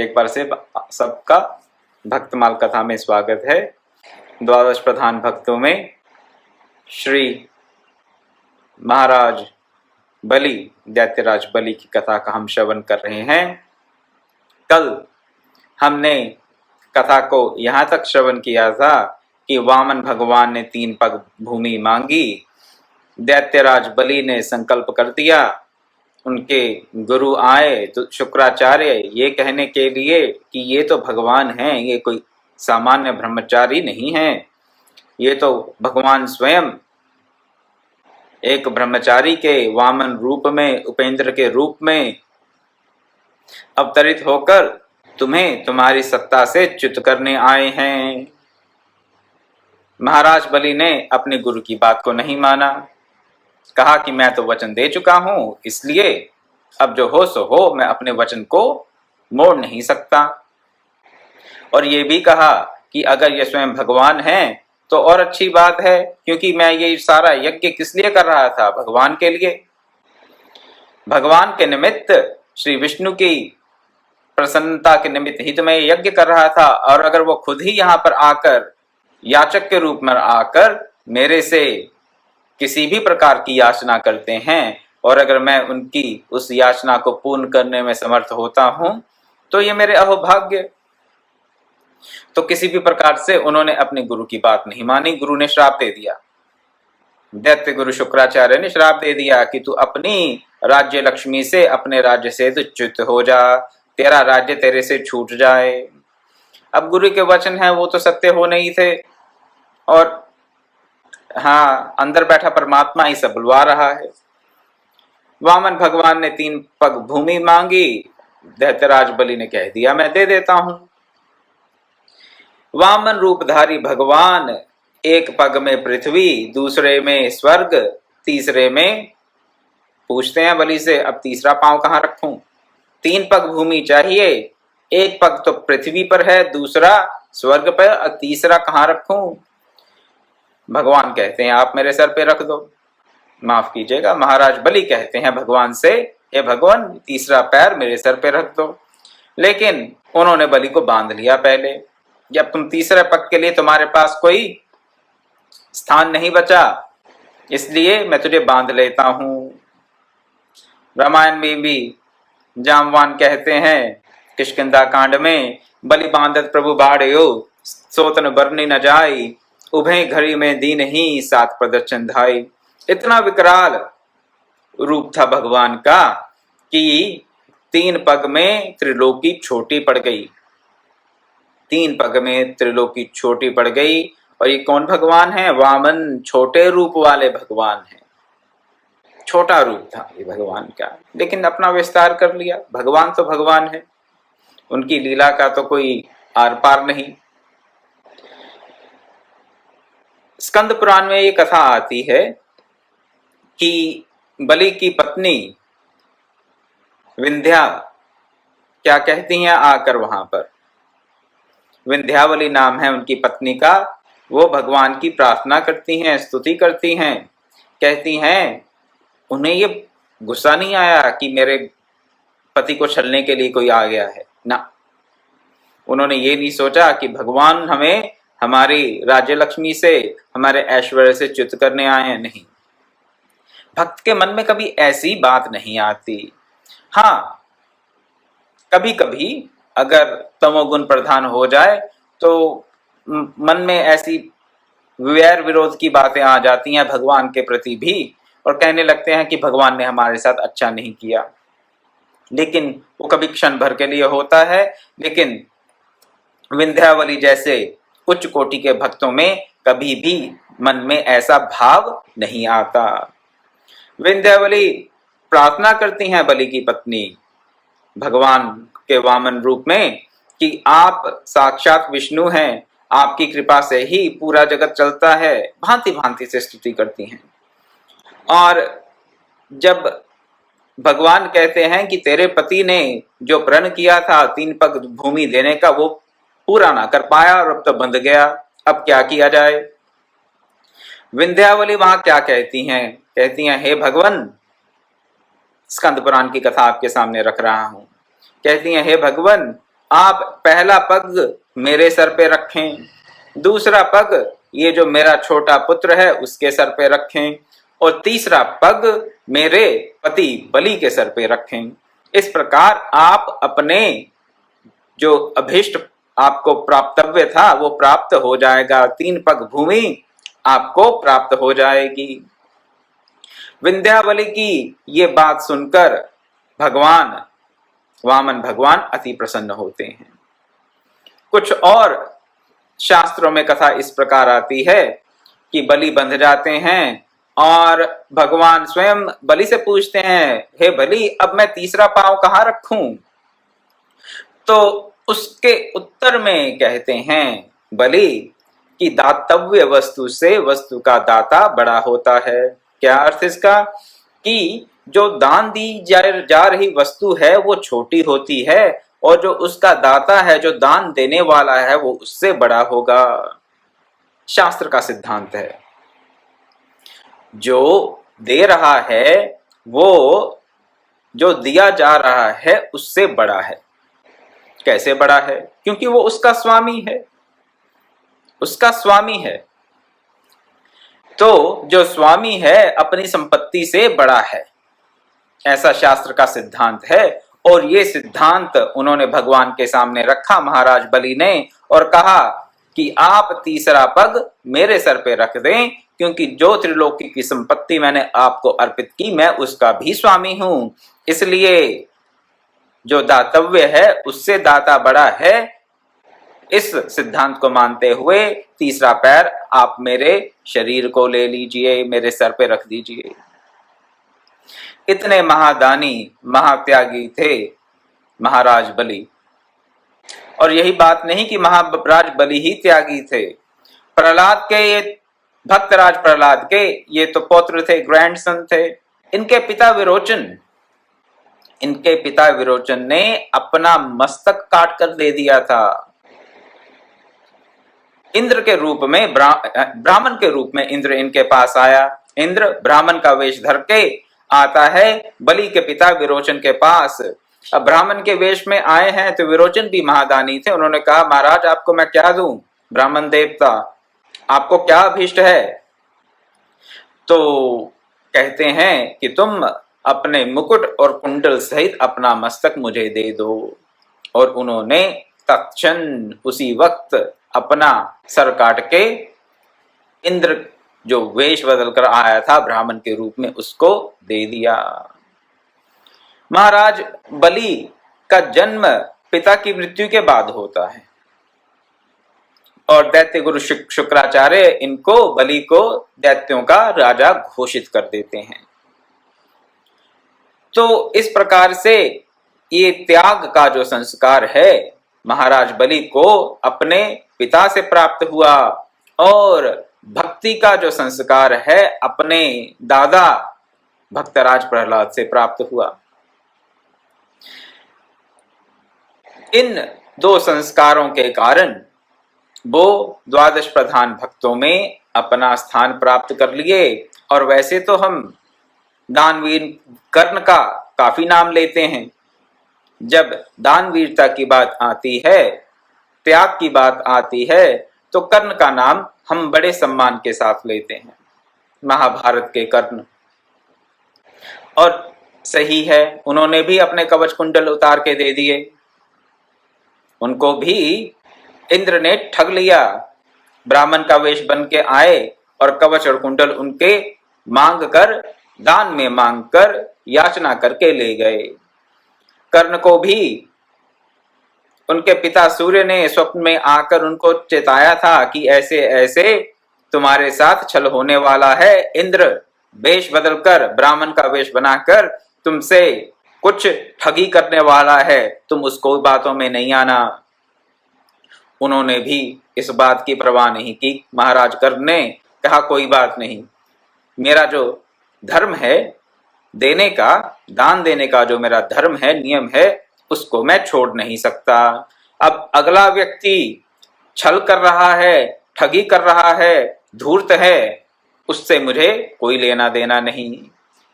एक बार से सबका भक्तमाल कथा में स्वागत है। द्वादश प्रधान भक्तों में श्री महाराज बलि, दैत्यराज बलि की कथा का हम श्रवण कर रहे हैं। कल हमने कथा को यहाँ तक श्रवण किया था कि वामन भगवान ने 3 पग भूमि मांगी। दैत्यराज बलि ने संकल्प कर दिया। उनके गुरु आए तो शुक्राचार्य ये कहने के लिए कि ये तो भगवान हैं, ये कोई सामान्य ब्रह्मचारी नहीं है, ये तो भगवान स्वयं एक ब्रह्मचारी के वामन रूप में, उपेंद्र के रूप में अवतरित होकर तुम्हें तुम्हारी सत्ता से च्युत करने आए हैं। महाराज बलि ने अपने गुरु की बात को नहीं माना। कहा कि मैं तो वचन दे चुका हूं, इसलिए अब जो हो सो हो, मैं अपने वचन को मोड़ नहीं सकता। और ये भी कहा कि अगर ये स्वयं भगवान हैं तो और अच्छी बात है, क्योंकि मैं ये सारा यज्ञ किस लिए कर रहा था? भगवान के लिए, भगवान के निमित्त, श्री विष्णु की प्रसन्नता के निमित्त ही तो मैं यज्ञ कर रहा था। और अगर वो खुद ही यहाँ पर आकर, याचक के रूप में आकर मेरे से किसी भी प्रकार की याचना करते हैं, और अगर मैं उनकी उस याचना को पूर्ण करने में समर्थ होता हूं, तो ये मेरे अहोभाग्य। तो किसी भी प्रकार से उन्होंने अपने गुरु की बात नहीं मानी। गुरु ने श्राप दे दिया। दैत्य गुरु शुक्राचार्य ने श्राप दे दिया कि तू अपनी राज्य लक्ष्मी से, अपने राज्य से तो च्युत हो जा, तेरा राज्य तेरे से छूट जाए। अब गुरु के वचन हैं वो तो सत्य हो नहीं थे, और हाँ, अंदर बैठा परमात्मा ही सब बुलवा रहा है। वामन भगवान ने 3 पग भूमि मांगी। दैत्यराज बलि ने कह दिया मैं दे देता हूं। वामन रूपधारी भगवान, एक पग में पृथ्वी, दूसरे में स्वर्ग, तीसरे में पूछते हैं बलि से अब तीसरा पांव कहां रखूं? 3 पग भूमि चाहिए, एक पग तो पृथ्वी पर है, दूसरा स्वर्ग पर, और तीसरा कहां रखूं? भगवान कहते हैं आप मेरे सर पे रख दो। माफ कीजिएगा, महाराज बलि कहते हैं भगवान से, हे भगवान तीसरा पैर मेरे सर पे रख दो। लेकिन उन्होंने बलि को बांध लिया पहले। जब तुम तीसरे पग के लिए तुम्हारे पास कोई स्थान नहीं बचा, इसलिए मैं तुझे बांध लेता हूं। रामायण में भी जामवान कहते हैं किष्किंधा कांड में, बलि बांधत प्रभु बाढ़यो, सोतन बरनी न जाई, उभय घड़ी में दीन ही सात प्रदर्शन धाई। इतना विकराल रूप था भगवान का कि 3 पग में त्रिलोकी छोटी पड़ गई। 3 पग में त्रिलोकी छोटी पड़ गई। और ये कौन भगवान है? वामन, छोटे रूप वाले भगवान हैं। छोटा रूप था ये भगवान का, लेकिन अपना विस्तार कर लिया। भगवान तो भगवान है, उनकी लीला का तो कोई आर पार नहीं। स्कंद पुराण में ये कथा आती है कि बलि की पत्नी विंध्या क्या कहती हैं आकर वहां पर, विंध्यावली नाम है उनकी पत्नी का। वो भगवान की प्रार्थना करती हैं, स्तुति करती हैं, कहती हैं उन्हें ये गुस्सा नहीं आया कि मेरे पति को छलने के लिए कोई आ गया है ना। उन्होंने ये नहीं सोचा कि भगवान हमें हमारी राज्य लक्ष्मी से, हमारे ऐश्वर्य से च्युत करने आए हैं। नहीं, भक्त के मन में कभी ऐसी बात नहीं आती। हाँ, कभी कभी अगर तमोगुण प्रधान हो जाए तो मन में ऐसी वैर विरोध की बातें आ जाती हैं भगवान के प्रति भी, और कहने लगते हैं कि भगवान ने हमारे साथ अच्छा नहीं किया। लेकिन वो कभी क्षण भर के लिए होता है। लेकिन विंध्यावली जैसे उच्च कोटि के भक्तों में कभी भी मन में ऐसा भाव नहीं आता। विंध्यावली प्रार्थना करती हैं बलि की पत्नी भगवान के वामन रूप में कि आप साक्षात विष्णु हैं, आपकी कृपा से ही पूरा जगत चलता है। भांति भांति से स्तुति करती हैं। और जब भगवान कहते हैं कि तेरे पति ने जो प्रण किया था 3 पग भूमि देने का, वो पूरा ना कर पाया और अब तो बंध गया, अब क्या किया जाए? विंध्यावली वहां क्या कहती हैं? कहती हैं हे भगवान, स्कंद पुराण की कथा आपके सामने रख रहा हूं। कहती हैं हे भगवान, आप पहला पग मेरे सर पे रखें, दूसरा पग ये जो मेरा छोटा पुत्र है उसके सर पे रखें, और तीसरा पग मेरे पति बलि के सर पे रखें। इस प्रकार आप अपने जो अभिष्ट आपको प्राप्तव्य था वो प्राप्त हो जाएगा। 3 पग भूमि आपको प्राप्त हो जाएगी। विंध्यावली की ये बात सुनकर भगवान वामन भगवान अति प्रसन्न होते हैं। कुछ और शास्त्रों में कथा इस प्रकार आती है कि बलि बंध जाते हैं और भगवान स्वयं बलि से पूछते हैं, हे बलि, अब मैं तीसरा पांव कहां रखूं? तो उसके उत्तर में कहते हैं बलि कि दातव्य वस्तु से वस्तु का दाता बड़ा होता है। क्या अर्थ इसका? कि जो दान दी जा रही वस्तु है वो छोटी होती है, और जो उसका दाता है, जो दान देने वाला है, वो उससे बड़ा होगा। शास्त्र का सिद्धांत है। जो दे रहा है वो जो दिया जा रहा है उससे बड़ा है। कैसे बड़ा है? क्योंकि वो उसका स्वामी है, उसका स्वामी है। तो जो स्वामी है अपनी संपत्ति से बड़ा है, ऐसा शास्त्र का सिद्धांत है। और ये सिद्धांत उन्होंने भगवान के सामने रखा महाराज बलि ने, और कहा कि आप तीसरा पग मेरे सर पे रख दें, क्योंकि जो त्रिलोकी की संपत्ति मैंने आपको अर्पित की मैं उसका भी स्वामी हूं। इसलिए जो दातव्य है उससे दाता बड़ा है। इस सिद्धांत को मानते हुए तीसरा पैर आप मेरे शरीर को ले लीजिए, मेरे सर पे रख दीजिए। इतने महादानी महात्यागी थे महाराज बलि। और यही बात नहीं कि महाराज बलि ही त्यागी थे। प्रहलाद के ये भक्तराज प्रहलाद के ये तो पौत्र थे, ग्रैंडसन थे। इनके पिता विरोचन ने अपना मस्तक काट कर दे दिया था। इंद्र के रूप में, ब्राह्मण के रूप में इंद्र इनके पास आया। इंद्र ब्राह्मण का वेश धर के आता है बलि के पिता विरोचन के पास। अब ब्राह्मण के वेश में आए हैं तो विरोचन भी महादानी थे। उन्होंने कहा, महाराज आपको मैं क्या दूं? ब्राह्मण देवता, आपको क्या अभीष्ट है? तो कहते हैं कि तुम अपने मुकुट और कुंडल सहित अपना मस्तक मुझे दे दो। और उन्होंने तत्क्षण उसी वक्त अपना सर काट के इंद्र जो वेश बदल कर आया था ब्राह्मण के रूप में उसको दे दिया। महाराज बलि का जन्म पिता की मृत्यु के बाद होता है, और दैत्य गुरु शुक्राचार्य इनको, बलि को दैत्यों का राजा घोषित कर देते हैं। तो इस प्रकार से ये त्याग का जो संस्कार है महाराज बलि को अपने पिता से प्राप्त हुआ, और भक्ति का जो संस्कार है अपने दादा भक्तराज प्रहलाद से प्राप्त हुआ। इन 2 संस्कारों के कारण वो 12 प्रधान भक्तों में अपना स्थान प्राप्त कर लिए। और वैसे तो हम दानवीर कर्ण का काफी नाम लेते हैं। जब दानवीरता की बात आती है, त्याग की बात आती है, तो कर्ण का नाम हम बड़े सम्मान के साथ लेते हैं, महाभारत के कर्ण। और सही है, उन्होंने भी अपने कवच कुंडल उतार के दे दिए। उनको भी इंद्र ने ठग लिया। ब्राह्मण का वेश बन के आए और कवच और कुंडल उनके मांग कर, दान में मांग कर, याचना करके ले गए। कर्ण को भी उनके पिता सूर्य ने स्वप्न में आकर उनको चेताया था कि ऐसे ऐसे तुम्हारे साथ छल होने वाला है। इंद्र वेश बदलकर, ब्राह्मण का वेश बनाकर तुमसे कुछ ठगी करने वाला है, तुम उसको बातों में नहीं आना। उन्होंने भी इस बात की परवाह नहीं की। महाराज कर्ण ने कहा, कोई बात नहीं, मेरा जो धर्म है देने का, दान देने का जो मेरा धर्म है, नियम है, उसको मैं छोड़ नहीं सकता। अब अगला व्यक्ति छल कर रहा है, ठगी कर रहा है, धूर्त है, उससे मुझे कोई लेना देना नहीं।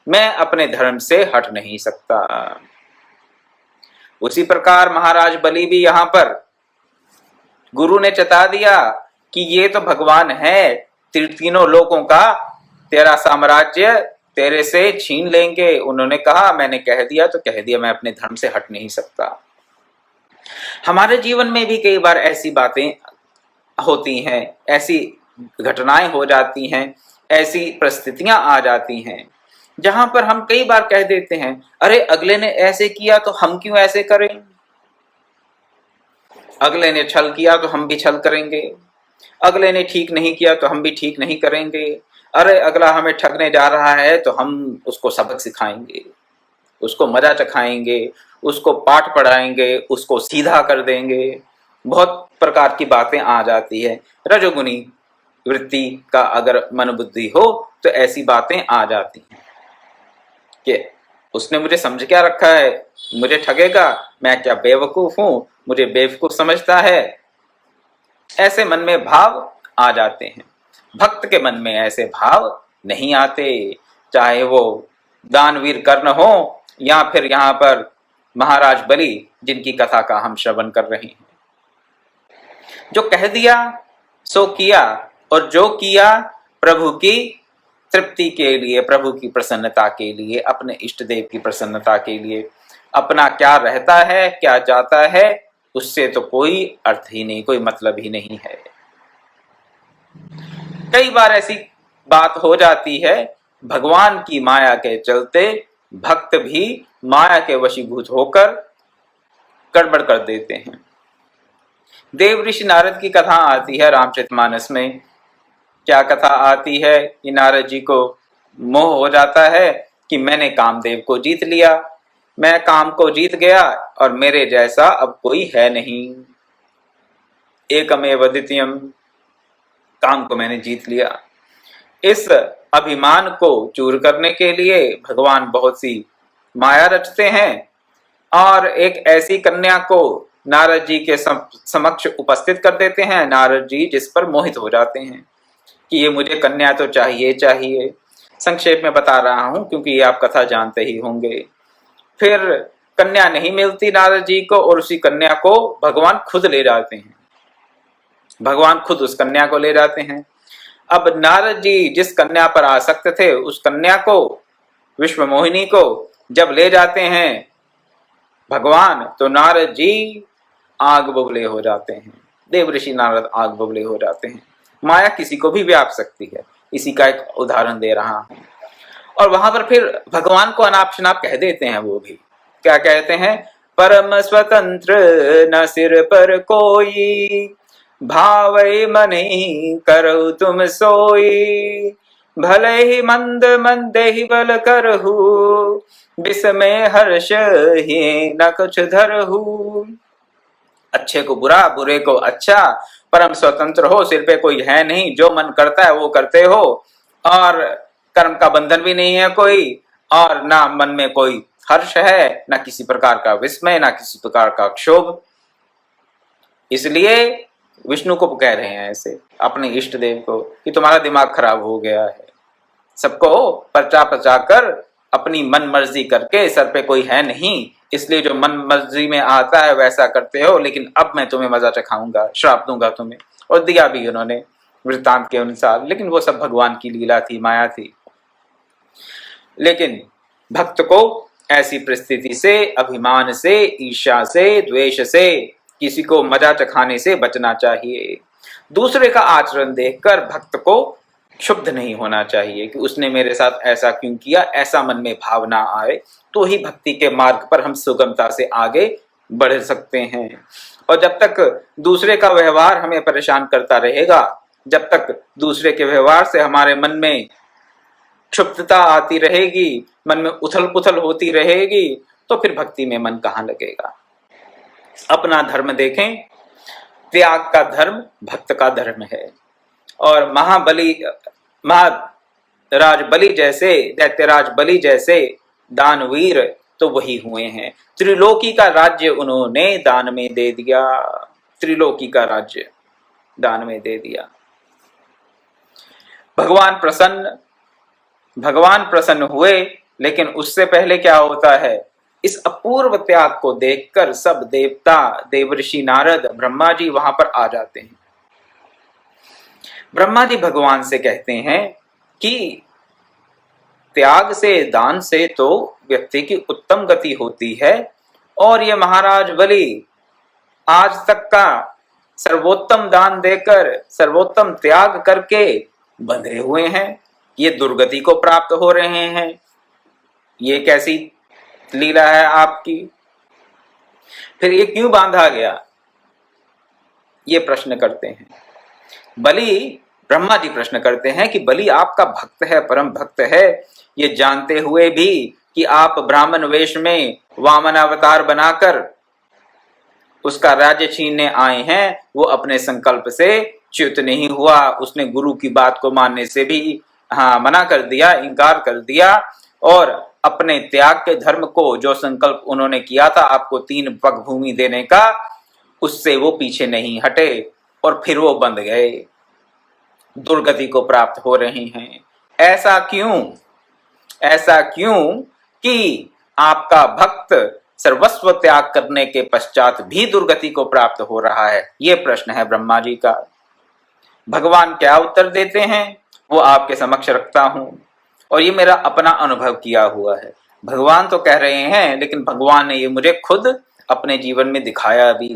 मैं अपने धर्म से हट नहीं सकता। उसी प्रकार महाराज बलि भी यहाँ पर गुरु ने चता दिया कि ये तो भगवान है, तीनों लोकों का तेरा साम्राज्य तेरे से छीन लेंगे। उन्होंने कहा मैंने कह दिया तो कह दिया, मैं अपने धर्म से हट नहीं सकता। हमारे जीवन में भी कई बार ऐसी बातें होती हैं, ऐसी घटनाएं हो जाती हैं, ऐसी परिस्थितियां आ जाती हैं जहां पर हम कई बार कह देते हैं अरे अगले ने ऐसे किया तो हम क्यों ऐसे करें, अगले ने छल किया तो हम भी छल करेंगे, अगले ने ठीक नहीं किया तो हम भी ठीक नहीं करेंगे, अरे अगला हमें ठगने जा रहा है तो हम उसको सबक सिखाएंगे, उसको मजा चखाएंगे, उसको पाठ पढ़ाएंगे, उसको सीधा कर देंगे। बहुत प्रकार की बातें आ जाती है। रजोगुनी वृत्ति का अगर मन बुद्धि हो तो ऐसी बातें आ जाती हैं कि उसने मुझे समझ क्या रखा है, मुझे ठगेगा, मैं क्या बेवकूफ हूं, मुझे बेवकूफ समझता है। ऐसे मन में भाव आ जाते हैं। भक्त के मन में ऐसे भाव नहीं आते, चाहे वो दानवीर कर्ण हो या फिर यहाँ पर महाराज बलि जिनकी कथा का हम श्रवण कर रहे हैं। जो कह दिया सो किया, और जो किया प्रभु की तृप्ति के लिए, प्रभु की प्रसन्नता के लिए, अपने इष्ट देव की प्रसन्नता के लिए। अपना क्या रहता है क्या जाता है उससे तो कोई अर्थ ही नहीं, कोई मतलब ही नहीं है। कई बार ऐसी बात हो जाती है, भगवान की माया के चलते भक्त भी माया के वशीभूत होकर गड़बड़ कर देते हैं। देव ऋषि नारद की कथा आती है रामचरितमानस में। क्या कथा आती है कि नारद जी को मोह हो जाता है कि मैंने कामदेव को जीत लिया, मैं काम को जीत गया और मेरे जैसा अब कोई है नहीं, एकमेव द्वितीयम, काम को मैंने जीत लिया। इस अभिमान को चूर करने के लिए भगवान बहुत सी माया रचते हैं और एक ऐसी कन्या को नारद जी के समक्ष उपस्थित कर देते हैं। नारद जी जिस पर मोहित हो जाते हैं कि ये मुझे कन्या तो चाहिए चाहिए। संक्षेप में बता रहा हूं क्योंकि ये आप कथा जानते ही होंगे। फिर कन्या नहीं मिलती नारद जी को और उसी कन्या को भगवान खुद ले जाते हैं। भगवान खुद उस कन्या को ले जाते हैं। अब नारद जी जिस कन्या पर आसक्त थे उस कन्या को, विश्व मोहिनी को जब ले जाते हैं भगवान, तो नारद जी आग बबूले हो जाते हैं। देव ऋषि नारद आग बबूले हो जाते हैं। माया किसी को भी व्याप सकती है, इसी का एक उदाहरण दे रहा हूं। और वहां पर फिर भगवान को अनाप शनाप कह देते हैं। वो भी क्या कहते हैं, परम स्वतंत्र न सिर पर कोई, भावै मने करो तुम सोई, भले ही मंद मंद ही बल करहु, विस्मय हर्ष ही न कुछ धरहु। अच्छे को बुरा, बुरे को अच्छा, परम स्वतंत्र हो, सिर पे कोई है नहीं, जो मन करता है वो करते हो, और कर्म का बंधन भी नहीं है कोई, और ना मन में कोई हर्ष है, ना किसी प्रकार का विस्मय, ना किसी प्रकार का क्षोभ। इसलिए विष्णु को कह रहे हैं ऐसे अपने इष्ट देव को कि तुम्हारा दिमाग खराब हो गया है, सबको पर्चा पर्चा कर अपनी मन मर्जी करके, सर पे कोई है नहीं, इसलिए जो मन मर्जी में आता है वैसा करते हो, लेकिन अब मैं तुम्हें मजा चखाऊंगा, श्राप दूंगा तुम्हें। और दिया भी उन्होंने वृत्तांत के अनुसार, लेकिन वो सब भगवान की लीला थी, माया थी। लेकिन भक्त को ऐसी परिस्थिति से, अभिमान से, ईर्ष्या से, द्वेष से, किसी को मजा चखाने से बचना चाहिए। दूसरे का आचरण देखकर भक्त को क्षुब्ध नहीं होना चाहिए कि उसने मेरे साथ ऐसा क्यों किया, ऐसा मन में भावना आए तो ही भक्ति के मार्ग पर हम सुगमता से आगे बढ़ सकते हैं। और जब तक दूसरे का व्यवहार हमें परेशान करता रहेगा, जब तक दूसरे के व्यवहार से हमारे मन में क्षुब्धता आती रहेगी, मन में उथल पुथल होती रहेगी, तो फिर भक्ति में मन कहाँ लगेगा। अपना धर्म देखें, त्याग का धर्म भक्त का धर्म है। और महाराज बलि जैसे, दैत्यराज बलि जैसे दानवीर तो वही हुए हैं। त्रिलोकी का राज्य उन्होंने दान में दे दिया, त्रिलोकी का राज्य दान में दे दिया। भगवान प्रसन्न हुए, लेकिन उससे पहले क्या होता है, इस अपूर्व त्याग को देखकर सब देवता, देवर्षि नारद, ब्रह्मा जी वहां पर आ जाते हैं। ब्रह्मा जी भगवान से कहते हैं कि त्याग से, दान से तो व्यक्ति की उत्तम गति होती है, और ये महाराज बलि आज तक का सर्वोत्तम दान देकर, सर्वोत्तम त्याग करके बंधे हुए हैं, ये दुर्गति को प्राप्त हो रहे हैं। ये कैसी लीला है आपकी? फिर ये क्यों बांधा गया? ये प्रश्न करते हैं बलि। ब्रह्मा जी प्रश्न करते हैं कि बलि आपका भक्त है, परम भक्त है, ये जानते हुए भी कि आप ब्राह्मण वेश में वामन अवतार बनाकर उसका राज्य छीनने आए हैं, वो अपने संकल्प से च्युत नहीं हुआ। उसने गुरु की बात को मानने से भी मना कर दिया, इनकार कर दिया, और अपने त्याग के धर्म को, जो संकल्प उन्होंने किया था आपको 3 पग भूमि देने का, उससे वो पीछे नहीं हटे, और फिर वो बंध गए, दुर्गति को प्राप्त हो रहे हैं। ऐसा क्यों? ऐसा क्यों कि आपका भक्त सर्वस्व त्याग करने के पश्चात भी दुर्गति को प्राप्त हो रहा है? ये प्रश्न है ब्रह्मा जी का। भगवान क्या उत्तर देते हैं वो आपके समक्ष रखता हूं, और ये मेरा अपना अनुभव किया हुआ है। भगवान तो कह रहे हैं, लेकिन भगवान ने ये मुझे खुद अपने जीवन में दिखाया भी।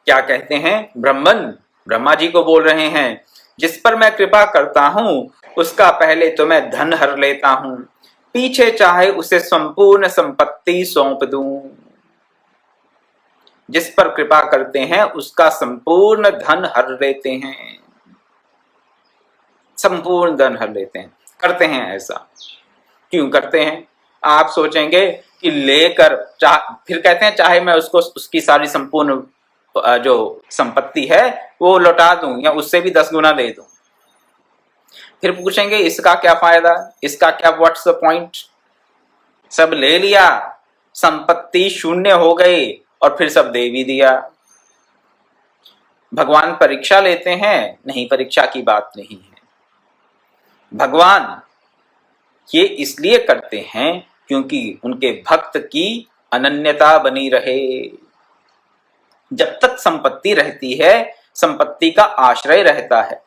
क्या कहते हैं? ब्रह्मा जी को बोल रहे हैं, जिस पर मैं कृपा करता हूं उसका पहले तो मैं धन हर लेता हूं, पीछे चाहे उसे संपूर्ण संपत्ति सौंप दूं। जिस पर कृपा करते हैं उसका संपूर्ण धन हर लेते हैं, संपूर्ण धन हर लेते हैं। करते हैं ऐसा क्यों करते हैं? आप सोचेंगे कि लेकर फिर कहते हैं चाहे मैं उसको उसकी सारी संपूर्ण जो संपत्ति है वो लौटा दूं या उससे भी 10 गुना दे दूं। फिर पूछेंगे इसका क्या फायदा, इसका क्या, व्हाट्स द पॉइंट? सब ले लिया, संपत्ति शून्य हो गई, और फिर सब दे भी दिया। भगवान परीक्षा लेते हैं? नहीं, परीक्षा की बात नहीं है। भगवान ये इसलिए करते हैं क्योंकि उनके भक्त की अनन्यता बनी रहे। जब तक संपत्ति रहती है, संपत्ति का आश्रय रहता है।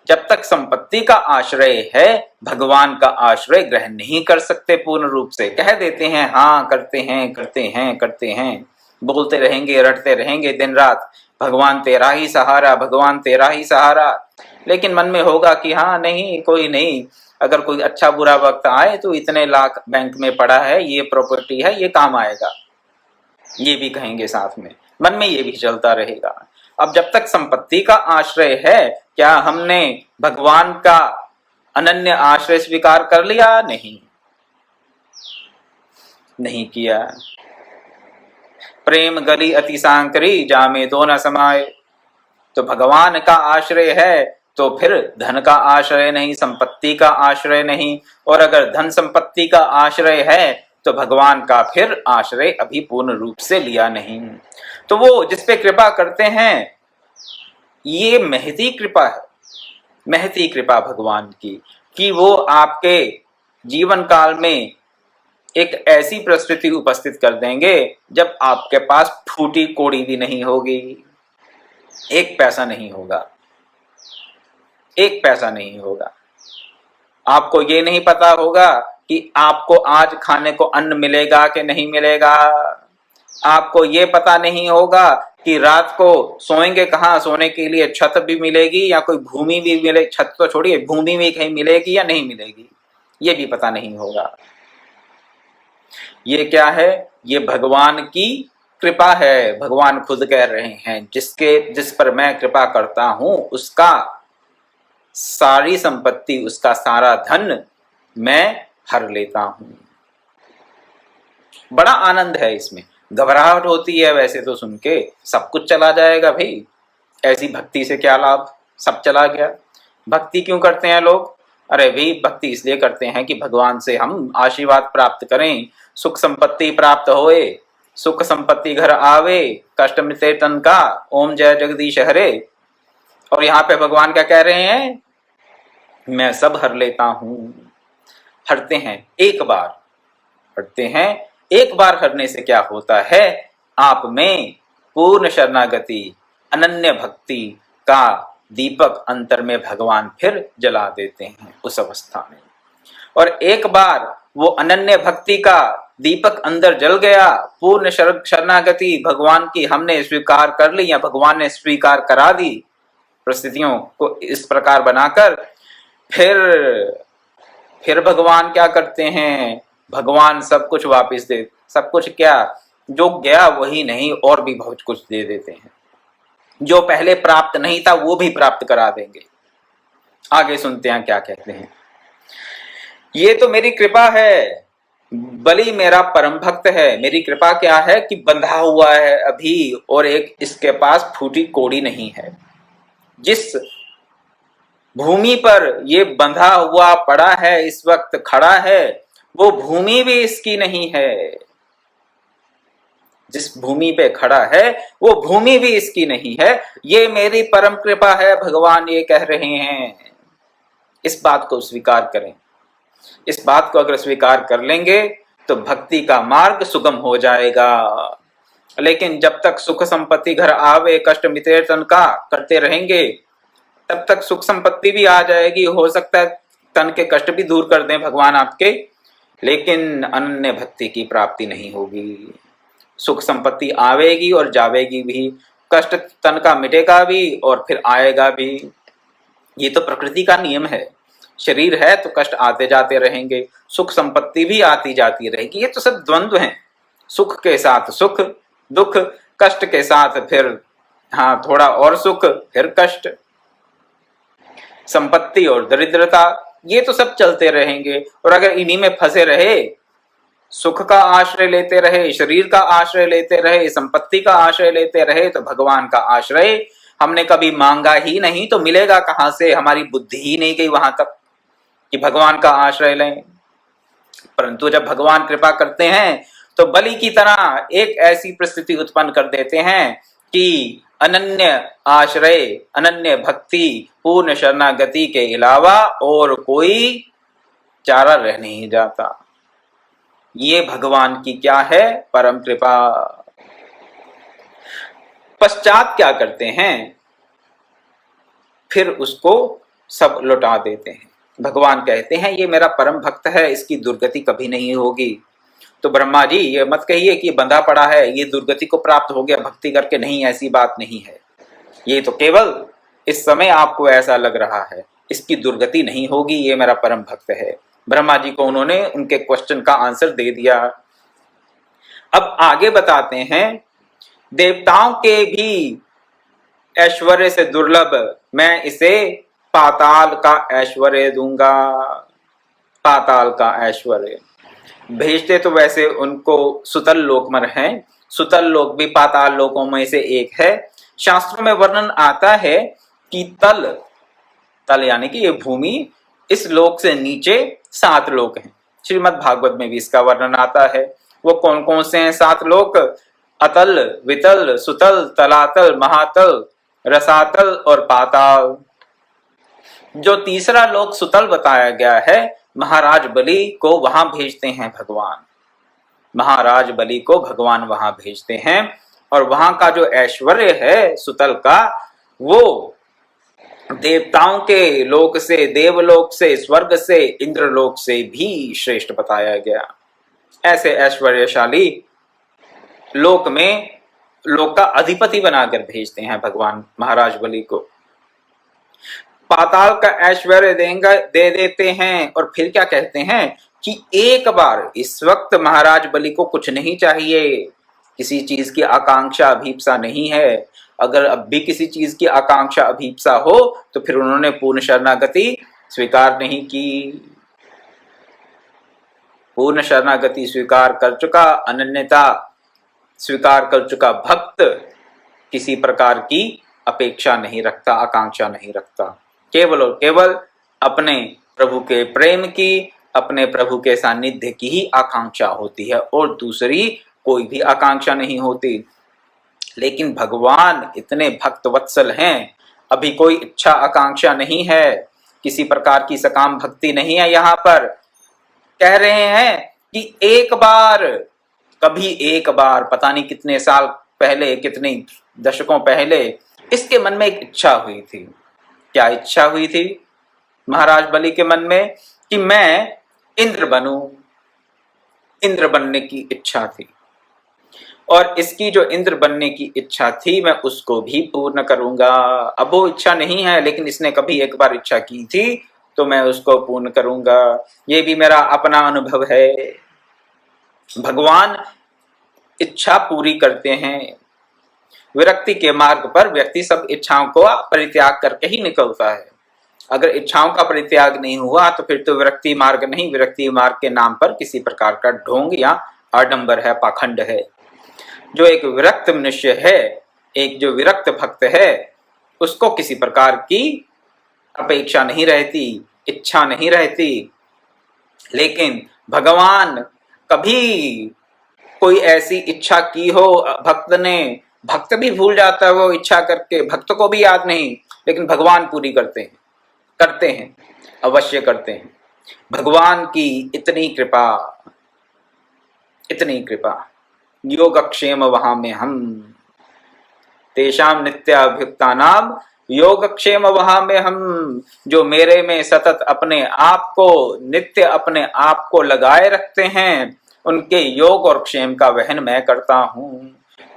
जब तक संपत्ति का आश्रय है, भगवान का आश्रय ग्रहण नहीं कर सकते पूर्ण रूप से। कह देते हैं हाँ करते हैं करते हैं करते हैं, बोलते रहेंगे, रटते रहेंगे दिन रात, भगवान तेरा ही सहारा, भगवान तेरा ही सहारा, लेकिन मन में होगा कि हाँ नहीं, कोई नहीं, अगर कोई अच्छा बुरा वक्त आए तो इतने लाख बैंक में पड़ा है, ये प्रॉपर्टी है, ये काम आएगा, ये भी कहेंगे साथ में, मन में ये भी चलता रहेगा। अब जब तक संपत्ति का आश्रय है, क्या हमने भगवान का अनन्य आश्रय स्वीकार कर लिया? नहीं, नहीं किया। प्रेम गली अति सांकरी, जामे दो न समाये। तो भगवान का आश्रय है तो फिर धन का आश्रय नहीं, संपत्ति का आश्रय नहीं, और अगर धन संपत्ति का आश्रय है तो भगवान का फिर आश्रय अभी पूर्ण रूप से लिया नहीं। तो वो जिस पे कृपा करते हैं, ये महती कृपा है, महती कृपा भगवान की, कि वो आपके जीवन काल में एक ऐसी परिस्थिति उपस्थित कर देंगे जब आपके पास फूटी कोड़ी भी नहीं होगी, 1 पैसा नहीं होगा, 1 पैसा नहीं होगा। आपको ये नहीं पता होगा कि आपको आज खाने को अन्न मिलेगा कि नहीं मिलेगा। आपको ये पता नहीं होगा कि रात को सोएंगे कहाँ, सोने के लिए छत भी मिलेगी या कोई भूमि भी मिले, छत तो छोड़िए, भूमि भी कहीं मिलेगी या नहीं मिलेगी, ये भी पता नहीं होगा। ये क्या है? ये भगवान की कृपा है। भगवान खुद कह रहे हैं जिस पर मैं कृपा करता हूं उसका सारी संपत्ति, उसका सारा धन मैं हर लेता हूं। बड़ा आनंद है इसमें। घबराहट होती है वैसे तो सुन के, सब कुछ चला जाएगा भाई, ऐसी भक्ति से क्या लाभ, सब चला गया। भक्ति क्यों करते हैं लोग? अरे भाई भक्ति इसलिए करते हैं कि भगवान से हम आशीर्वाद प्राप्त करें, सुख संपत्ति प्राप्त होए, सुख संपत्ति घर आवे, कष्ट मिटे तन का, ओम जय जगदीश हरे। और यहाँ पे भगवान क्या कह रहे हैं? मैं सब हर लेता हूं। हरते हैं एक बार, पढ़ते हैं, एक बार करने से क्या होता है, आप में पूर्ण शरणागति, अनन्य भक्ति का दीपक अंतर में भगवान फिर जला देते हैं उस अवस्था में। और एक बार वो अनन्य भक्ति का दीपक अंदर जल गया, पूर्ण शरणागति भगवान की हमने स्वीकार कर ली या भगवान ने स्वीकार करा दी, परिस्थितियों को इस प्रकार बनाकर, फिर भगवान क्या करते हैं, भगवान सब कुछ वापस दे, सब कुछ क्या, जो गया वही नहीं और भी बहुत कुछ दे देते हैं, जो पहले प्राप्त नहीं था वो भी प्राप्त करा देंगे। आगे सुनते हैं क्या कहते हैं। ये तो मेरी कृपा है, बलि मेरा परम भक्त है। मेरी कृपा क्या है कि बंधा हुआ है अभी और एक इसके पास फूटी कोड़ी नहीं है। जिस भूमि पर ये बंधा हुआ पड़ा है, इस वक्त खड़ा है, वो भूमि भी इसकी नहीं है। जिस भूमि पे खड़ा है वो भूमि भी इसकी नहीं है। ये मेरी परम कृपा है, भगवान ये कह रहे हैं। इस बात को स्वीकार करें। इस बात को अगर स्वीकार कर लेंगे तो भक्ति का मार्ग सुगम हो जाएगा। लेकिन जब तक सुख संपत्ति घर आवे, कष्ट मिटे तन का करते रहेंगे, तब तक सुख संपत्ति भी आ जाएगी, हो सकता है तन के कष्ट भी दूर कर दें भगवान आपके, लेकिन अनन्य भक्ति की प्राप्ति नहीं होगी। सुख संपत्ति आवेगी और जावेगी भी, कष्ट तन का मिटेगा भी और फिर आएगा भी। ये तो प्रकृति का नियम है। शरीर है तो कष्ट आते जाते रहेंगे, सुख संपत्ति भी आती जाती रहेगी। ये तो सब द्वंद्व हैं। सुख के साथ सुख, दुख, कष्ट के साथ फिर हाँ थोड़ा और सुख, फिर कष्ट, संपत्ति और दरिद्रता, ये तो सब चलते रहेंगे। और अगर इन्हीं में फंसे रहे, सुख का आश्रय लेते रहे, शरीर का आश्रय लेते रहे, संपत्ति का आश्रय लेते रहे, तो भगवान का आश्रय हमने कभी मांगा ही नहीं तो मिलेगा कहां से। हमारी बुद्धि ही नहीं गई वहां तक कि भगवान का आश्रय लें। परंतु जब भगवान कृपा करते हैं तो बलि की तरह एक ऐसी परिस्थिति उत्पन्न कर देते हैं कि अनन्य आश्रय, अनन्य भक्ति, पूर्ण शरणागति के अलावा और कोई चारा रह नहीं जाता। ये भगवान की क्या है, परम कृपा। पश्चात क्या करते हैं, फिर उसको सब लौटा देते हैं। भगवान कहते हैं ये मेरा परम भक्त है, इसकी दुर्गति कभी नहीं होगी। तो ब्रह्मा जी ये मत कहिए कि बंधा पड़ा है, ये दुर्गति को प्राप्त हो गया भक्ति करके, नहीं, ऐसी बात नहीं है। ये तो केवल इस समय आपको ऐसा लग रहा है, इसकी दुर्गति नहीं होगी, ये मेरा परम भक्त है। ब्रह्मा जी को उन्होंने उनके क्वेश्चन का आंसर दे दिया। अब आगे बताते हैं, देवताओं के भी ऐश्वर्य से दुर्लभ मैं इसे पाताल का ऐश्वर्य दूंगा। पाताल का ऐश्वर्य भेजते तो वैसे उनको सुतल लोकमर हैं, सुतल लोक भी पाताल लोकों में से एक है। शास्त्रों में वर्णन आता है कि तल यानी कि ये भूमि, इस लोक से नीचे 7 लोक हैं। श्रीमद् भागवत में भी इसका वर्णन आता है। वो कौन कौन से हैं 7 लोक? अतल, वितल, सुतल, तलातल, महातल, रसातल और पाताल। जो तीसरा लोक सुतल बताया गया है, महाराज बलि को वहां भेजते हैं भगवान। महाराज बलि को भगवान वहां भेजते हैं और वहां का जो ऐश्वर्य है सुतल का, वो देवताओं के लोक से, देवलोक से, स्वर्ग से, इंद्रलोक से भी श्रेष्ठ बताया गया। ऐसे ऐश्वर्यशाली लोक में लोक का अधिपति बनाकर भेजते हैं भगवान महाराज बलि को। पाताल का ऐश्वर्य दे देते हैं और फिर क्या कहते हैं कि एक बार, इस वक्त महाराज बलि को कुछ नहीं चाहिए, किसी चीज की आकांक्षा अभीप्सा नहीं है। अगर अब भी किसी चीज की आकांक्षा अभीप्सा हो तो फिर उन्होंने पूर्ण शरणागति स्वीकार नहीं की। पूर्ण शरणागति स्वीकार कर चुका, अनन्यता स्वीकार कर चुका भक्त किसी प्रकार की अपेक्षा नहीं रखता, आकांक्षा नहीं रखता। केवल और केवल अपने प्रभु के प्रेम की, अपने प्रभु के सानिध्य की ही आकांक्षा होती है और दूसरी कोई भी आकांक्षा नहीं होती। लेकिन भगवान इतने भक्त वत्सल हैं, अभी कोई इच्छा आकांक्षा नहीं है, किसी प्रकार की सकाम भक्ति नहीं है। यहाँ पर कह रहे हैं कि एक बार, कभी एक बार, पता नहीं कितने साल पहले, कितने दशकों पहले, इसके मन में एक इच्छा हुई थी। क्या इच्छा हुई थी महाराज बलि के मन में? कि मैं इंद्र बनूं। इंद्र बनने की इच्छा थी, और इसकी जो इंद्र बनने की इच्छा थी मैं उसको भी पूर्ण करूंगा। अब वो इच्छा नहीं है, लेकिन इसने कभी एक बार इच्छा की थी, तो मैं उसको पूर्ण करूंगा। ये भी मेरा अपना अनुभव है। भगवान इच्छा पूरी करते हैं। विरक्ति के मार्ग पर व्यक्ति सब इच्छाओं को परित्याग करके ही निकलता है। अगर इच्छाओं का परित्याग नहीं हुआ तो फिर तो विरक्ति मार्ग नहीं, विरक्ति मार्ग के नाम पर किसी प्रकार का ढोंग या आडंबर है, पाखंड है। जो एक विरक्त मनुष्य है, एक जो विरक्त भक्त है, उसको किसी प्रकार की अपेक्षा नहीं रहती, इच्छा नहीं रहती। लेकिन भगवान कभी कोई ऐसी इच्छा की हो भक्त ने, भक्त भी भूल जाता है वो इच्छा करके, भक्त को भी याद नहीं, लेकिन भगवान पूरी करते हैं, करते हैं, अवश्य करते हैं। भगवान की इतनी कृपा, इतनी कृपा। योगक्षेम वहां में हम तेषाम नित्याभियुक्तानाम योगक्षेम वहां में हम। जो मेरे में सतत अपने आप को, नित्य अपने आप को लगाए रखते हैं, उनके योग और क्षेम का वहन मैं करता हूं।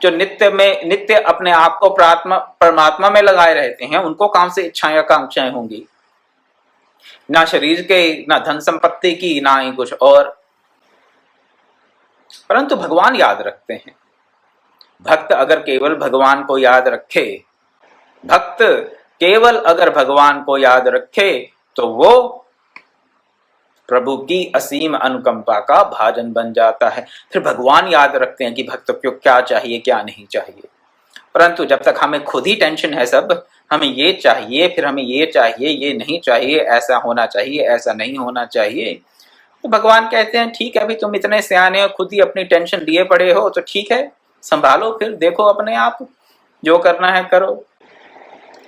जो नित्य अपने आप को परमात्मा में लगाए रहते हैं, उनको कहां से इच्छाएं आकांक्षाएं होंगी? ना शरीर के, ना धन संपत्ति की, ना ही कुछ और। परंतु भगवान याद रखते हैं। भक्त अगर केवल भगवान को याद रखे, भक्त केवल अगर भगवान को याद रखे, तो वो प्रभु की असीम अनुकंपा का भाजन बन जाता है। फिर भगवान याद रखते हैं कि भक्त को क्या चाहिए, क्या नहीं चाहिए। परंतु जब तक हमें खुद ही टेंशन है सब, हमें ये चाहिए, फिर हमें ये चाहिए, ये नहीं चाहिए, ऐसा होना चाहिए, ऐसा नहीं होना चाहिए, तो भगवान कहते हैं ठीक है, अभी तुम इतने सियाने हो, खुद ही अपनी टेंशन लिए पड़े हो, तो ठीक है, संभालो, फिर देखो अपने आप, जो करना है करो।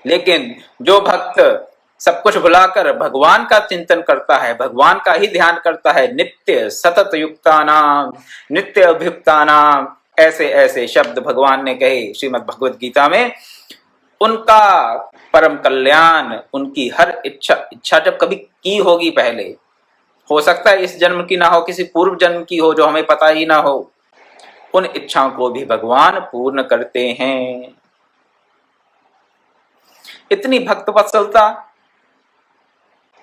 लेकिन जो भक्त सब कुछ भुलाकर भगवान का चिंतन करता है, भगवान का ही ध्यान करता है, नित्य सतत युक्तानाम, नित्य अभियुक्तानाम, ऐसे ऐसे शब्द भगवान ने कहे श्रीमद् भगवद गीता में, उनका परम कल्याण, उनकी हर इच्छा जब कभी की होगी पहले, हो सकता है इस जन्म की ना हो, किसी पूर्व जन्म की हो जो हमें पता ही ना हो, उन इच्छाओं को भी भगवान पूर्ण करते हैं। इतनी भक्त वत्सलता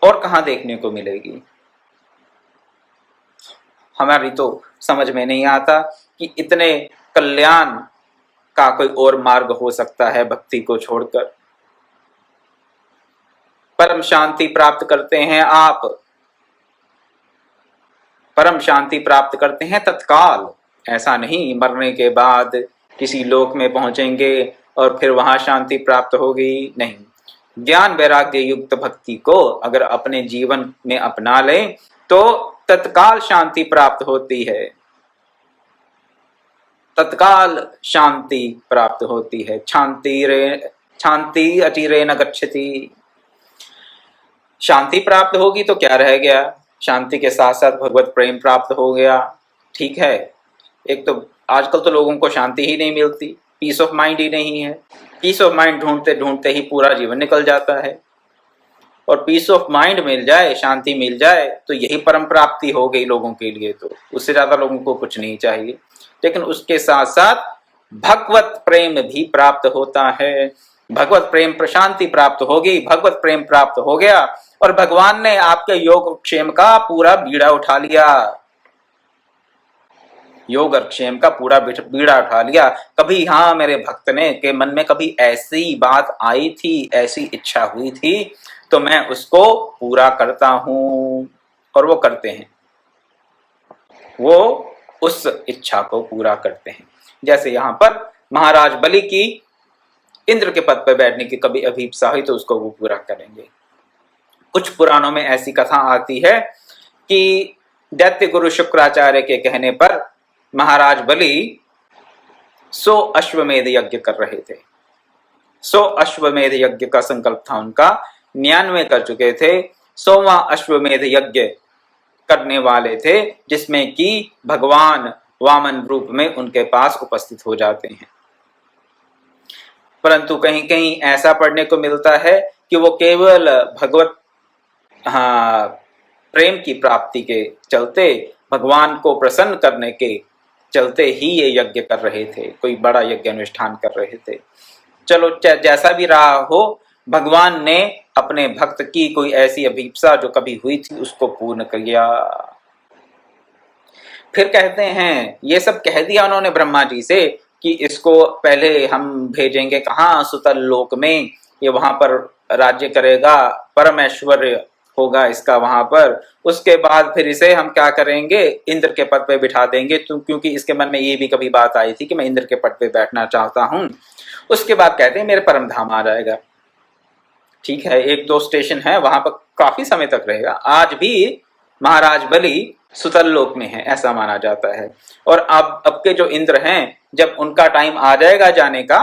और कहां देखने को मिलेगी? हमारी तो समझ में नहीं आता कि इतने कल्याण का कोई और मार्ग हो सकता है भक्ति को छोड़कर। परम शांति प्राप्त करते हैं आप, परम शांति प्राप्त करते हैं तत्काल, ऐसा नहीं मरने के बाद किसी लोक में पहुंचेंगे और फिर वहां शांति प्राप्त होगी, नहीं। ज्ञान वैराग्य युक्त भक्ति को अगर अपने जीवन में अपना लें तो तत्काल शांति प्राप्त होती है, तत्काल शांति प्राप्त होती है। शांति अचिरे न गच्छति। शांति प्राप्त होगी तो क्या रह गया? शांति के साथ साथ भगवत प्रेम प्राप्त हो गया, ठीक है। एक तो आजकल तो लोगों को शांति ही नहीं मिलती, पीस ऑफ माइंड ही नहीं है। पीस ऑफ माइंड ढूंढते ढूंढते ही पूरा जीवन निकल जाता है, और पीस ऑफ माइंड मिल जाए, शांति मिल जाए, तो यही परम प्राप्ति हो गई लोगों के लिए। तो उससे ज्यादा लोगों को कुछ नहीं चाहिए। लेकिन उसके साथ साथ भगवत प्रेम भी प्राप्त होता है। भगवत प्रेम प्रशांति प्राप्त होगी, भगवत प्रेम प्राप्त हो गया और भगवान ने आपके योग क्षेम का पूरा बीड़ा उठा लिया, योग और क्षेम का पूरा बीड़ा उठा लिया। कभी हाँ मेरे भक्त ने के मन में कभी ऐसी बात आई थी, ऐसी इच्छा हुई थी, तो मैं उसको पूरा करता हूं, और वो करते हैं, वो उस इच्छा को पूरा करते हैं। जैसे यहां पर महाराज बलि की इंद्र के पद पर बैठने की कभी अभिप्सा हुई तो उसको वो पूरा करेंगे। कुछ पुराणों में ऐसी कथा आती है कि दैत्य गुरु शुक्राचार्य के कहने पर महाराज बलि 100 अश्वमेध यज्ञ कर रहे थे। 100 अश्वमेध यज्ञ का संकल्प था उनका, 99 कर चुके थे। 100वां अश्वमेध यज्ञ करने वाले थे, जिसमें कि भगवान वामन रूप में उनके पास उपस्थित हो जाते हैं। परंतु कहीं कहीं ऐसा पढ़ने को मिलता है कि वो केवल भगवत प्रेम की प्राप्ति के चलते, भगवान को प्रसन्न करने के चलते ही ये यज्ञ कर रहे थे, कोई बड़ा यज्ञ अनुष्ठान कर रहे थे। चलो जैसा भी रहा हो, भगवान ने अपने भक्त की कोई ऐसी अभिप्सा जो कभी हुई थी उसको पूर्ण किया। फिर कहते हैं, ये सब कह दिया उन्होंने ब्रह्मा जी से कि इसको पहले हम भेजेंगे कहाँ, सुतल लोक में, ये वहां पर राज्य करेगा, परमेश्वर्य होगा इसका वहां पर। उसके बाद फिर इसे हम क्या करेंगे, इंद्र के पद पे बिठा देंगे, क्योंकि इसके मन में ये भी कभी बात आई थी कि मैं इंद्र के पद पे बैठना चाहता हूं। उसके बाद कहते हैं मेरे परम धाम आ जाएगा। ठीक है, एक दो स्टेशन है वहां पर काफी समय तक रहेगा। आज भी महाराज बलि सुतल लोक में है ऐसा माना जाता है। और अब के जो इंद्र हैं, जब उनका टाइम आ जाएगा जाने का,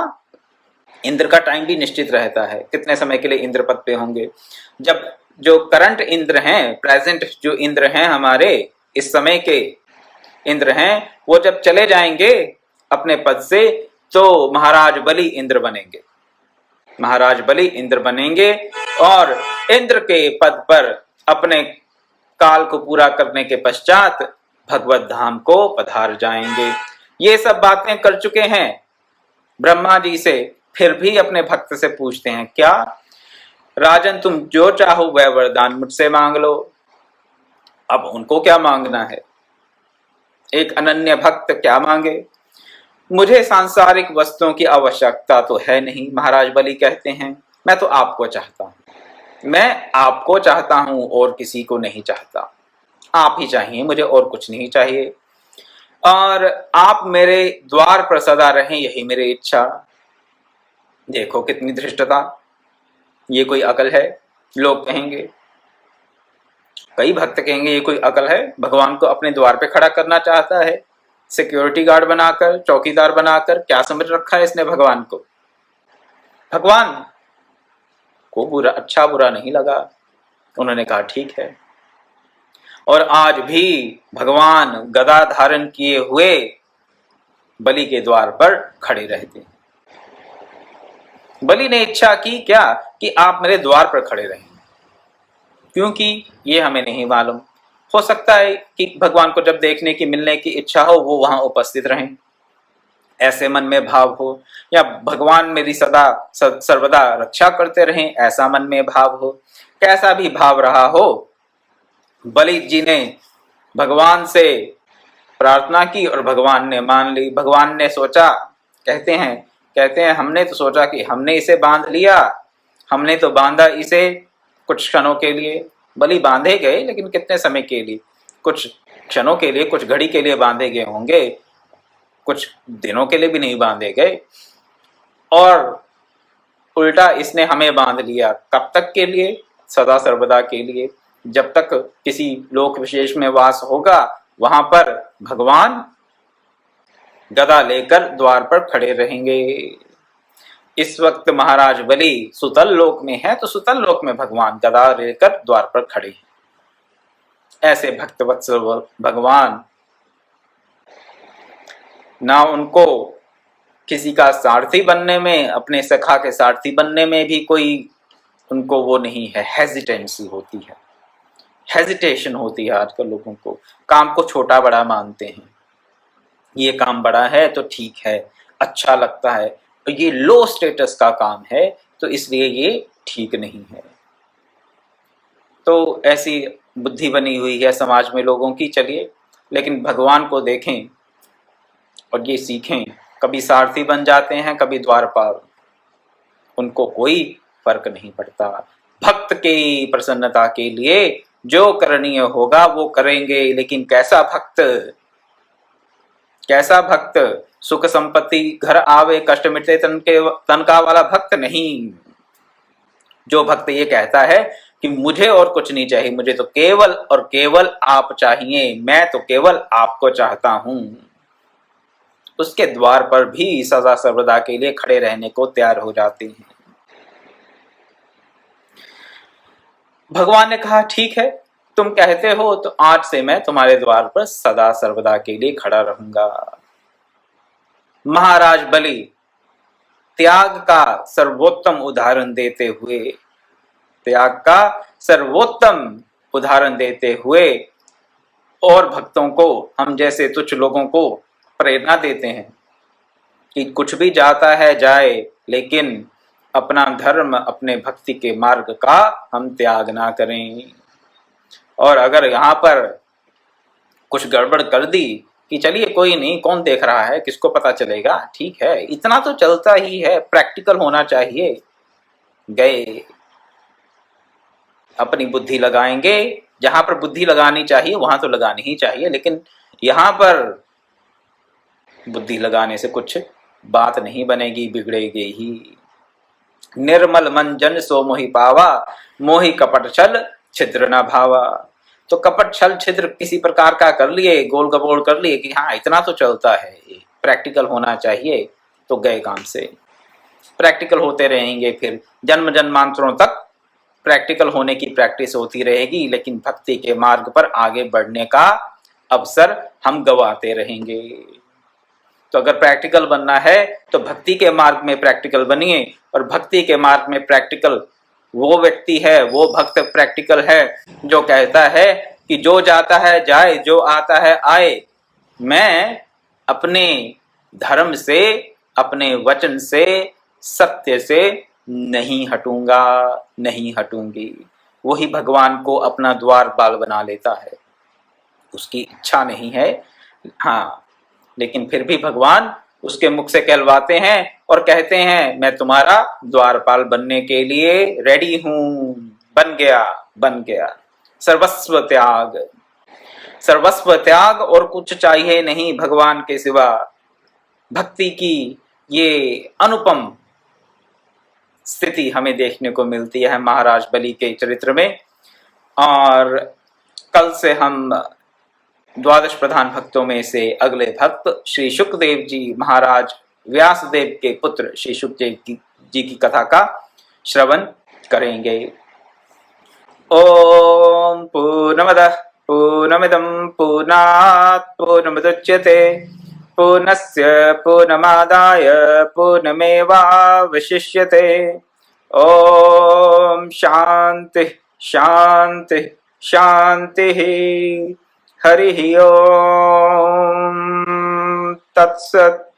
इंद्र का टाइम भी निश्चित रहता है कितने समय के लिए इंद्र पद पे होंगे। जब जो करंट इंद्र हैं, प्रेजेंट जो इंद्र हैं हमारे इस समय के इंद्र हैं, वो जब चले जाएंगे अपने पद से, तो महाराज बलि इंद्र बनेंगे, महाराज बलि इंद्र बनेंगे और इंद्र के पद पर अपने काल को पूरा करने के पश्चात भगवत धाम को पधार जाएंगे। ये सब बातें कर चुके हैं ब्रह्मा जी से, फिर भी अपने भक्त से पूछते हैं, क्या राजन तुम जो चाहो वह वरदान मुझसे मांग लो। अब उनको क्या मांगना है, एक अनन्य भक्त क्या मांगे। मुझे सांसारिक वस्तुओं की आवश्यकता तो है नहीं, महाराज बलि कहते हैं, मैं तो आपको चाहता हूं, मैं आपको चाहता हूं और किसी को नहीं चाहता। आप ही चाहिए मुझे, और कुछ नहीं चाहिए, और आप मेरे द्वार पर सदा रहें, यही मेरी इच्छा। देखो कितनी धृष्टता, ये कोई अकल है, लोग कहेंगे, कई भक्त कहेंगे ये कोई अकल है, भगवान को अपने द्वार पे खड़ा करना चाहता है, सिक्योरिटी गार्ड बनाकर, चौकीदार बनाकर, क्या समझ रखा है इसने भगवान को। भगवान को बुरा, अच्छा बुरा नहीं लगा, उन्होंने कहा ठीक है। और आज भी भगवान गदा धारण किए हुए बलि के द्वार पर खड़े रहते हैं। बलि ने इच्छा की क्या, कि आप मेरे द्वार पर खड़े रहें, क्योंकि ये हमें नहीं मालूम, हो सकता है कि भगवान को जब देखने की, मिलने की इच्छा हो, वो वहां उपस्थित रहें, ऐसे मन में भाव हो, या भगवान मेरी सदा सर्वदा रक्षा करते रहें, ऐसा मन में भाव हो। कैसा भी भाव रहा हो, बलि जी ने भगवान से प्रार्थना की और भगवान ने मान ली। भगवान ने सोचा, कहते हैं हमने तो सोचा कि हमने इसे बांध लिया, हमने तो बांधा इसे कुछ क्षणों के लिए। बलि बांधे गए, लेकिन कितने समय के लिए, कुछ क्षणों के लिए, कुछ घड़ी के लिए बांधे गए होंगे, कुछ दिनों के लिए भी नहीं बांधे गए। और उल्टा इसने हमें बांध लिया, कब तक के लिए, सदा सर्वदा के लिए। जब तक किसी लोक विशेष में वास होगा, वहां पर भगवान गदा लेकर द्वार पर खड़े रहेंगे। इस वक्त महाराज बलि सुतल लोक में है, तो सुतल लोक में भगवान गदा लेकर द्वार पर खड़े हैं। ऐसे भक्तवत्सल भगवान, ना उनको किसी का सारथी बनने में, अपने सखा के सारथी बनने में भी कोई उनको वो नहीं है, हेजिटेंसी होती है, हेजिटेशन होती है। आजकल लोगों को काम को छोटा बड़ा मानते हैं, ये काम बड़ा है तो ठीक है, अच्छा लगता है, तो ये लो स्टेटस का काम है, तो इसलिए ये ठीक नहीं है। तो ऐसी बुद्धि बनी हुई है समाज में लोगों की। चलिए, लेकिन भगवान को देखें और ये सीखें, कभी सारथी बन जाते हैं, कभी द्वारपाल, उनको कोई फर्क नहीं पड़ता। भक्त की प्रसन्नता के लिए जो करणीय होगा वो करेंगे, लेकिन कैसा भक्त, कैसा भक्त, सुख संपत्ति घर आवे कष्ट मिटे तन का वाला भक्त नहीं। जो भक्त ये कहता है कि मुझे और कुछ नहीं चाहिए, मुझे तो केवल और केवल आप चाहिए, मैं तो केवल आपको चाहता हूं, उसके द्वार पर भी सदा सर्वदा के लिए खड़े रहने को तैयार हो जाते हैं। भगवान ने कहा ठीक है, तुम कहते हो तो आज से मैं तुम्हारे द्वार पर सदा सर्वदा के लिए खड़ा रहूंगा। महाराज बलि त्याग का सर्वोत्तम उदाहरण देते हुए, त्याग का सर्वोत्तम उदाहरण देते हुए और भक्तों को, हम जैसे तुच्छ लोगों को प्रेरणा देते हैं कि कुछ भी जाता है जाए, लेकिन अपना धर्म, अपने भक्ति के मार्ग का हम त्याग ना करें। और अगर यहाँ पर कुछ गड़बड़ कर दी कि चलिए कोई नहीं, कौन देख रहा है, किसको पता चलेगा, ठीक है, इतना तो चलता ही है, प्रैक्टिकल होना चाहिए। गए, अपनी बुद्धि लगाएंगे, जहां पर बुद्धि लगानी चाहिए वहां तो लगानी ही चाहिए, लेकिन यहां पर बुद्धि लगाने से कुछ बात नहीं बनेगी, बिगड़ेगी ही। निर्मल मन जन सो मोहि पावा, मोहि कपट छल छिद्र न भावा। तो कपट छल छिद्र किसी प्रकार का कर लिए, गोल गबोड़ कर लिए कि हाँ इतना तो चलता है, प्रैक्टिकल होना चाहिए, तो गए काम से। प्रैक्टिकल होते रहेंगे, फिर जन्म जन्मांतरों तक प्रैक्टिकल होने की प्रैक्टिस होती रहेगी, लेकिन भक्ति के मार्ग पर आगे बढ़ने का अवसर हम गवाते रहेंगे। तो अगर प्रैक्टिकल बनना है तो भक्ति के मार्ग में प्रैक्टिकल बनिए, और भक्ति के मार्ग में प्रैक्टिकल वो व्यक्ति है, वो भक्त प्रैक्टिकल है जो कहता है कि जो जाता है जाए, जो आता है आए, मैं अपने धर्म से, अपने वचन से, सत्य से नहीं हटूंगा, नहीं हटूंगी। वही भगवान को अपना द्वारपाल बना लेता है, उसकी इच्छा नहीं है, हाँ, लेकिन फिर भी भगवान उसके मुख से कहलवाते हैं और कहते हैं मैं तुम्हारा द्वारपाल बनने के लिए रेडी हूं, बन गया, बन गया। सर्वस्व त्याग, सर्वस्व त्याग, और कुछ चाहिए नहीं भगवान के सिवा। भक्ति की ये अनुपम स्थिति हमें देखने को मिलती है महाराज बलि के चरित्र में। और कल से हम द्वादश प्रधान भक्तों में से अगले भक्त श्री शुकदेव जी, महाराज व्यासदेव के पुत्र श्री शुकदेव जी की कथा का श्रवण करेंगे। ओम पूर्णमदः पूर्णमिदं पूर्णात् पूर्णमुदच्यते पूर्णस्य पूर्णमादाय पूर्णमेवावशिष्यते। ओम शांति शांति शांति। हरि ओम तत्सत्।